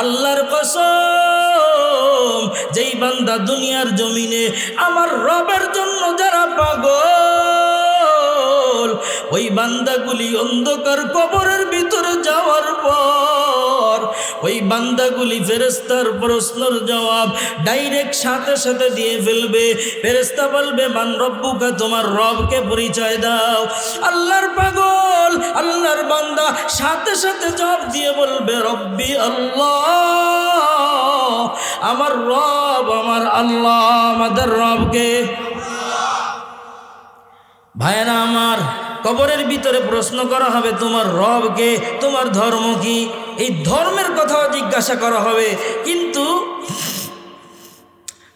আল্লাহর কসম, যেই বান্দা দুনিয়ার জমিনে আমার রবের জন্য যারা পাগল, ওই বান্দাগুলি অন্ধকার কবরের ভিতরে যাওয়ার পর ওই বান্দাগুলি ফেরেশতার প্রশ্নের জবাব ডাইরেক্ট সাথে সাথে দিয়ে ফেলবে। ফেরেশতা বলবে, মান রব্বুকা, তোমার রবকে পরিচয় দাও। আল্লাহর পাগল, আল্লাহর বান্দা সাথে সাথে জবাব দিয়ে বলবে, রব্বি আল্লাহ, আমার রব আমার আল্লাহ। আমাদের রবকে। ভাইরা আমার, কবরের ভিতরে প্রশ্ন করা হবে, তোমার রবকে, তোমার ধর্ম কি? এই ধর্মের কথাও জিজ্ঞাসা করা হবে। কিন্তু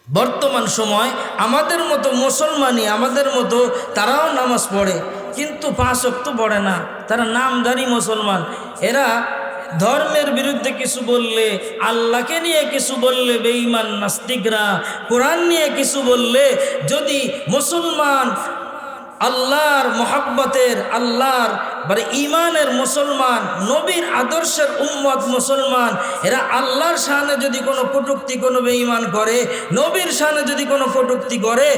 বর্তমান সময় আমাদের মতো মুসলমানই, আমাদের মতো তারাও নামাজ পড়ে কিন্তু 5 ওয়াক্ত পড়ে না। তারা নামধারী মুসলমান। এরা ধর্মের বিরুদ্ধে কিছু বললে, আল্লাহকে নিয়ে কিছু বললে বেঈমান নাস্তিকরা, কোরআন নিয়ে কিছু বললে, যদি মুসলমান আল্লাহর মোহাব্বতের, আল্লাহর ঈমানের মুসলমান, নবীর আদর্শের উম্মত মুসলমান, এরা আল্লাহর শানে যদি কোনো কটূক্তি, কোনো বেঈমান করে, নবীর শানে যদি কোনো কটূক্তি করে,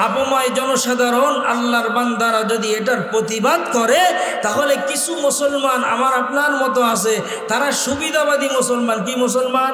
আপময় জনসাধারণ আল্লাহর বান্দারা যদি এটার প্রতিবাদ করে, তাহলে কিছু মুসলমান আমার আপনার মতো আছে, তারা সুবিধাবাদী মুসলমান। কি মুসলমান?